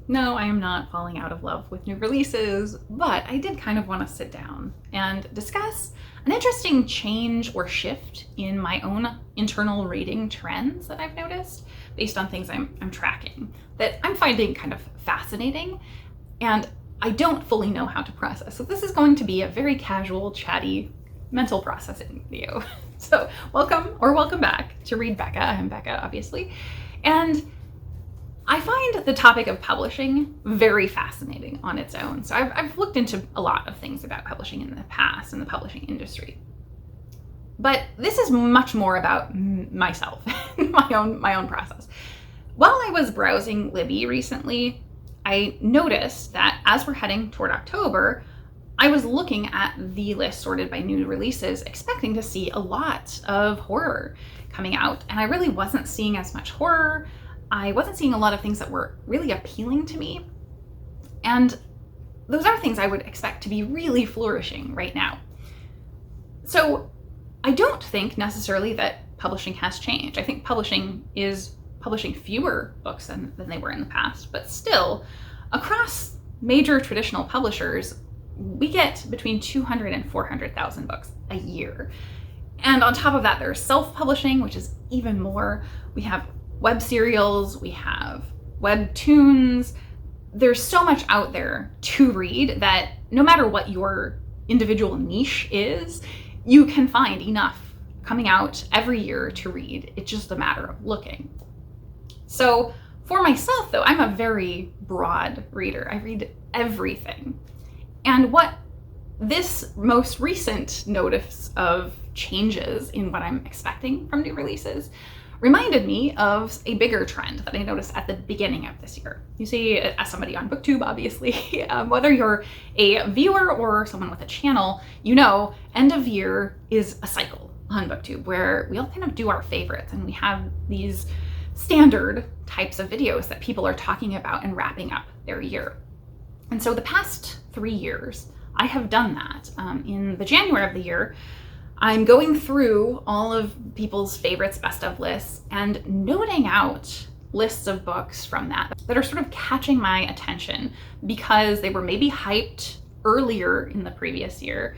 No, I am not falling out of love with new releases, but I did kind of want to sit down and discuss an interesting change or shift in my own internal rating trends that I've noticed based on things I'm tracking that I'm finding kind of fascinating, and I don't fully know how to process. So this is going to be a very casual, chatty, mental processing video. So welcome back to Read Becca. I'm Becca, obviously. And I find the topic of publishing very fascinating on its own. So I've looked into a lot of things about publishing in the past and the publishing industry. But this is much more about myself, my own process. While I was browsing Libby recently, I noticed that as we're heading toward October, I was looking at the list sorted by new releases, expecting to see a lot of horror coming out, and I really wasn't seeing as much horror. I wasn't seeing a lot of things that were really appealing to me. And those are things I would expect to be really flourishing right now. So I don't think necessarily that publishing has changed. I think publishing is publishing fewer books than they were in the past, but still, across major traditional publishers, we get between 200 and 400,000 books a year. And on top of that, there's self-publishing, which is even more. We have web serials, we have webtoons. There's so much out there to read that no matter what your individual niche is, you can find enough coming out every year to read. It's just a matter of looking. So for myself, though, I'm a very broad reader. I read everything. And what this most recent notice of changes in what I'm expecting from new releases reminded me of a bigger trend that I noticed at the beginning of this year. You see, as somebody on BookTube, obviously, whether you're a viewer or someone with a channel, you know, end of year is a cycle on BookTube where we all kind of do our favorites, and we have these standard types of videos that people are talking about and wrapping up their year. And so the past 3 years, I have done that. In the January of the year, I'm going through all of people's favorites, best of lists, and noting out lists of books from that are sort of catching my attention because they were maybe hyped earlier in the previous year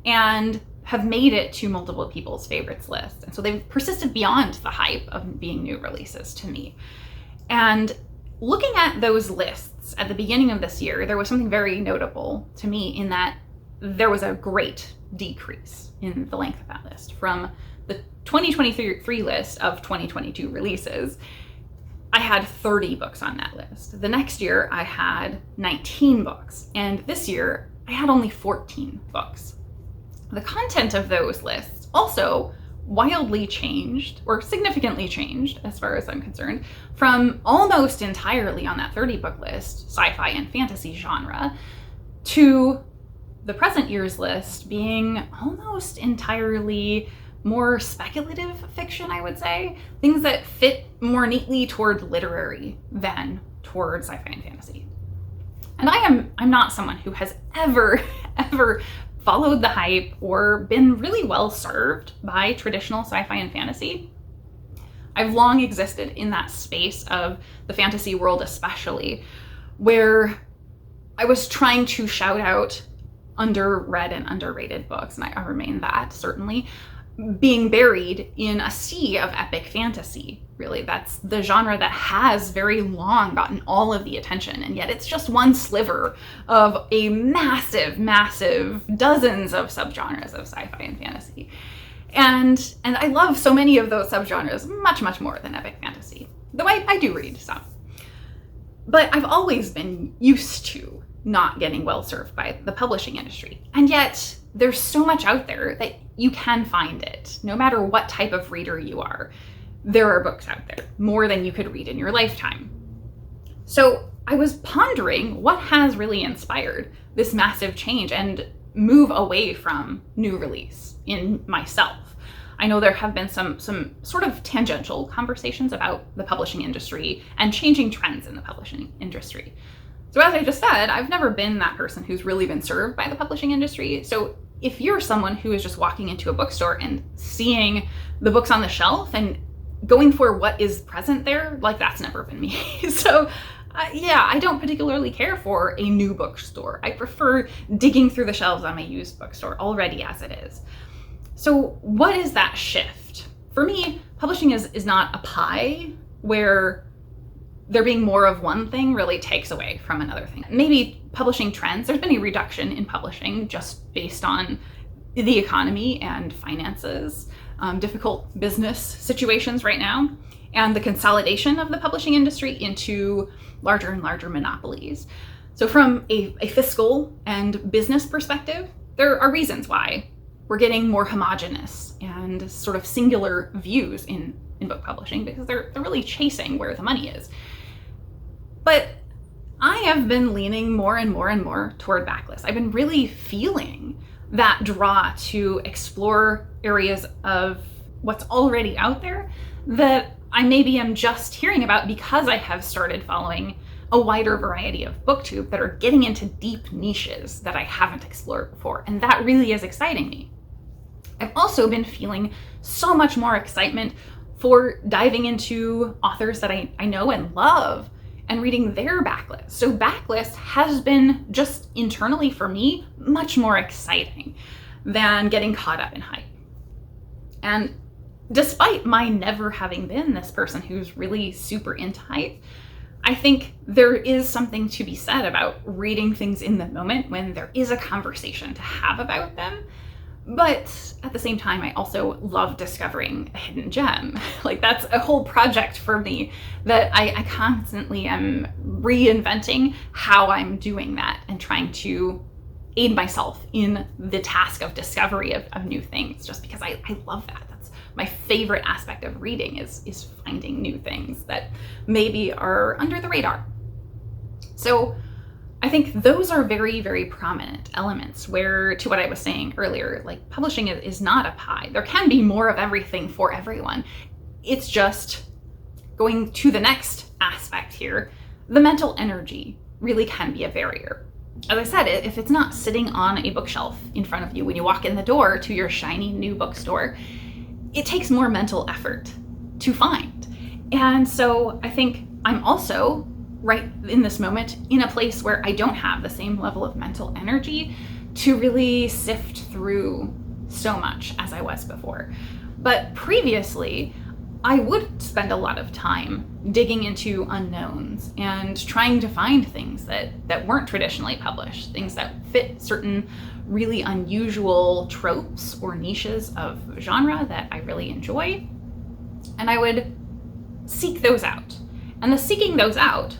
and have made it to multiple people's favorites lists. And so they've persisted beyond the hype of being new releases to me. And looking at those lists at the beginning of this year, there was something very notable to me in that there was a great decrease in the length of that list. From the 2023 list of 2022 releases, I had 30 books on that list. The next year, I had 19 books. And this year, I had only 14 books. The content of those lists also wildly changed, or significantly changed, as far as I'm concerned, from almost entirely on that 30 book list, sci-fi and fantasy genre, to the present year's list being almost entirely more speculative fiction, I would say. Things that fit more neatly toward literary than toward sci-fi and fantasy. And I'm not someone who has ever followed the hype or been really well served by traditional sci-fi and fantasy. I've long existed in that space of the fantasy world, especially, where I was trying to shout out underread and underrated books, and I remain that, certainly, being buried in a sea of epic fantasy. Really, that's the genre that has very long gotten all of the attention, and yet it's just one sliver of a massive dozens of subgenres of sci-fi and fantasy. And I love so many of those subgenres much more than epic fantasy, though I do read some. But I've always been used to not getting well served by the publishing industry. And yet there's so much out there that you can find it. No matter what type of reader you are, there are books out there, more than you could read in your lifetime. So I was pondering what has really inspired this massive change and move away from new release in myself. I know there have been some sort of tangential conversations about the publishing industry and changing trends in the publishing industry. So as I just said, I've never been that person who's really been served by the publishing industry. So if you're someone who is just walking into a bookstore and seeing the books on the shelf and going for what is present there, like, that's never been me. So Yeah, I don't particularly care for a new bookstore. I prefer digging through the shelves on my used bookstore already as it is. So what is that shift? For me, publishing is not a pie where there being more of one thing really takes away from another thing. Maybe publishing trends, there's been a reduction in publishing just based on the economy and finances, difficult business situations right now, and the consolidation of the publishing industry into larger and larger monopolies. So from a fiscal and business perspective, there are reasons why we're getting more homogenous and sort of singular views in book publishing, because they're really chasing where the money is. But I have been leaning more and more and more toward backlist. I've been really feeling that draw to explore areas of what's already out there that I maybe am just hearing about because I have started following a wider variety of booktube that are getting into deep niches that I haven't explored before. And that really is exciting me. I've also been feeling so much more excitement for diving into authors that I know and love and reading their backlist. So backlist has been just internally for me much more exciting than getting caught up in hype. And despite my never having been this person who's really super into hype, I think there is something to be said about reading things in the moment when there is a conversation to have about them. But at the same time, I also love discovering a hidden gem. Like, that's a whole project for me that I constantly am reinventing how I'm doing that and trying to aid myself in the task of discovery of new things, just because I love that. That's my favorite aspect of reading is finding new things that maybe are under the radar. So I think those are very, very prominent elements where, to what I was saying earlier, like publishing is not a pie. There can be more of everything for everyone. It's just going to the next aspect here. The mental energy really can be a barrier. As I said, if it's not sitting on a bookshelf in front of you when you walk in the door to your shiny new bookstore, it takes more mental effort to find. And so I think I'm also right in this moment in a place where I don't have the same level of mental energy to really sift through so much as I was before. But previously, I would spend a lot of time digging into unknowns and trying to find things that weren't traditionally published, things that fit certain really unusual tropes or niches of genre that I really enjoy. And I would seek those out. And the seeking those out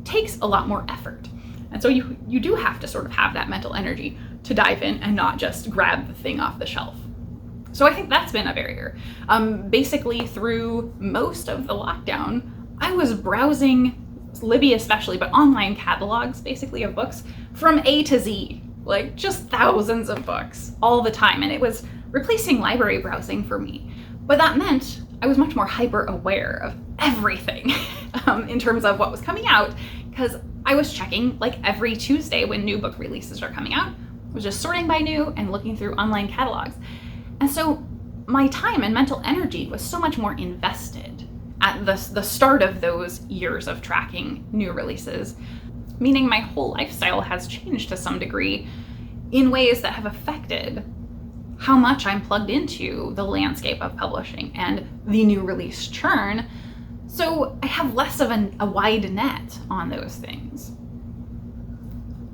takes a lot more effort. And so you do have to sort of have that mental energy to dive in and not just grab the thing off the shelf. So I think that's been a barrier. Basically through most of the lockdown, I was browsing, Libby especially, but online catalogs basically of books from A to Z, like just thousands of books all the time. And it was replacing library browsing for me. But that meant I was much more hyper aware of everything in terms of what was coming out, because I was checking like every Tuesday when new book releases are coming out. I was just sorting by new and looking through online catalogs. And so my time and mental energy was so much more invested at the start of those years of tracking new releases, meaning my whole lifestyle has changed to some degree in ways that have affected how much I'm plugged into the landscape of publishing and the new release churn. So I have less of a wide net on those things.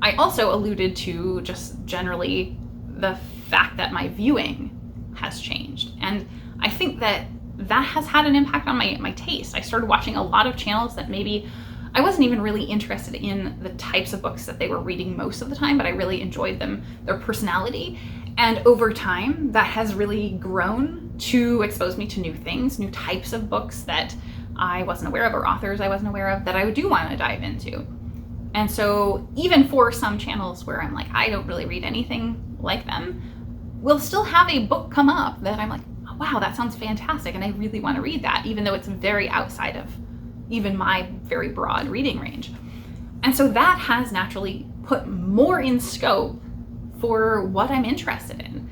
I also alluded to just generally the fact that my viewing has changed. And I think that has had an impact on my taste. I started watching a lot of channels that maybe I wasn't even really interested in the types of books that they were reading most of the time, but I really enjoyed them, their personality. And over time, that has really grown to expose me to new things, new types of books that I wasn't aware of, or authors I wasn't aware of that I do want to dive into. And so even for some channels where I'm like, I don't really read anything like them, we'll still have a book come up that I'm like, oh, wow, that sounds fantastic, and I really want to read that, even though it's very outside of even my very broad reading range. And so that has naturally put more in scope for what I'm interested in.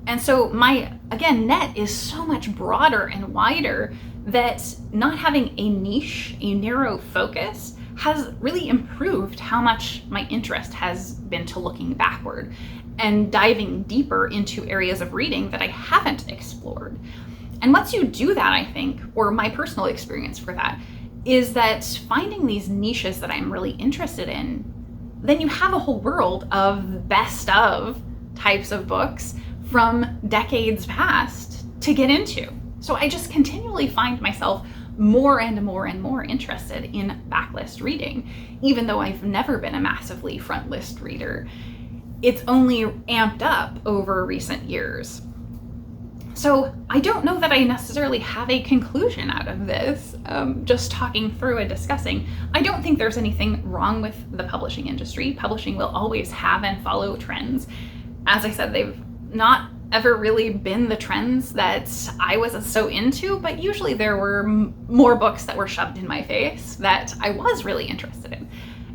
And so my, again, net is so much broader and wider that not having a niche, a narrow focus, has really improved how much my interest has been to looking backward and diving deeper into areas of reading that I haven't explored. And once you do that, I think, or my personal experience for that, is that finding these niches that I'm really interested in, then you have a whole world of best of types of books from decades past to get into. So I just continually find myself more and more and more interested in backlist reading, even though I've never been a massively front list reader. It's only amped up over recent years. So I don't know that I necessarily have a conclusion out of this, just talking through and discussing. I don't think there's anything wrong with the publishing industry. Publishing will always have and follow trends. As I said, they've not ever really been the trends that I was so into, but usually there were more books that were shoved in my face that I was really interested in.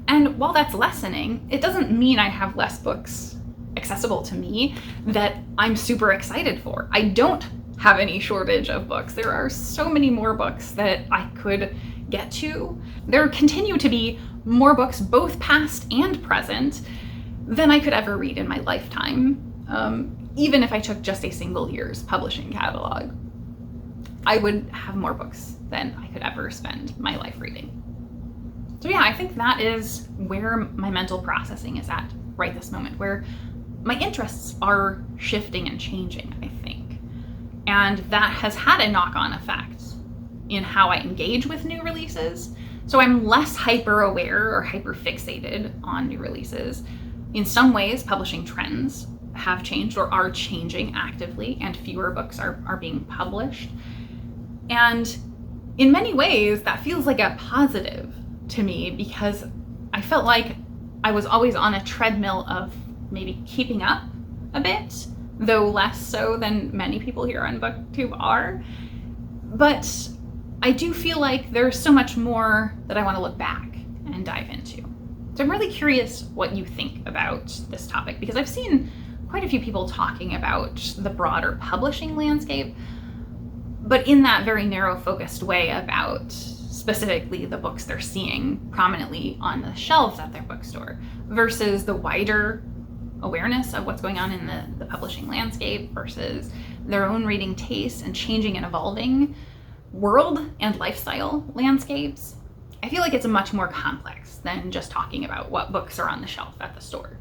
And while that's lessening, it doesn't mean I have less books accessible to me that I'm super excited for. I don't have any shortage of books. There are so many more books that I could get to. There continue to be more books, both past and present, than I could ever read in my lifetime. Even if I took just a single year's publishing catalog, I would have more books than I could ever spend my life reading. So yeah, I think that is where my mental processing is at right this moment, where my interests are shifting and changing, I think. And that has had a knock-on effect in how I engage with new releases. So I'm less hyper aware or hyper fixated on new releases. In some ways, publishing trends have changed or are changing actively, and fewer books are being published. And in many ways, that feels like a positive to me, because I felt like I was always on a treadmill of maybe keeping up a bit, though less so than many people here on BookTube are. But I do feel like there's so much more that I want to look back and dive into. So I'm really curious what you think about this topic, because I've seen quite a few people talking about the broader publishing landscape, but in that very narrow focused way about specifically the books they're seeing prominently on the shelves at their bookstore versus the wider awareness of what's going on in the publishing landscape versus their own reading tastes and changing and evolving world and lifestyle landscapes. I feel like it's much more complex than just talking about what books are on the shelf at the store.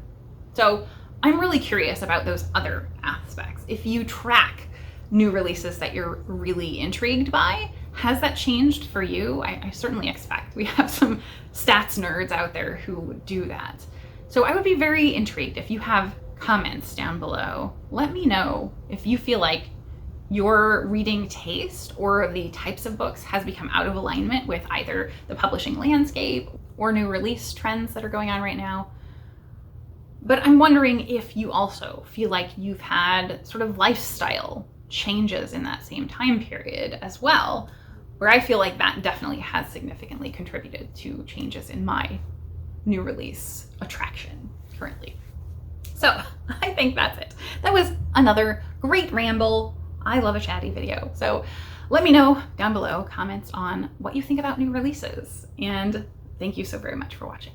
So I'm really curious about those other aspects. If you track new releases that you're really intrigued by, has that changed for you? I certainly expect we have some stats nerds out there who do that. So I would be very intrigued if you have comments down below. Let me know if you feel like your reading taste or the types of books has become out of alignment with either the publishing landscape or new release trends that are going on right now. But I'm wondering if you also feel like you've had sort of lifestyle changes in that same time period as well, where I feel like that definitely has significantly contributed to changes in my new release attraction currently. So I think that's it. That was another great ramble. I love a chatty video. So let me know down below, comments on what you think about new releases. And thank you so very much for watching.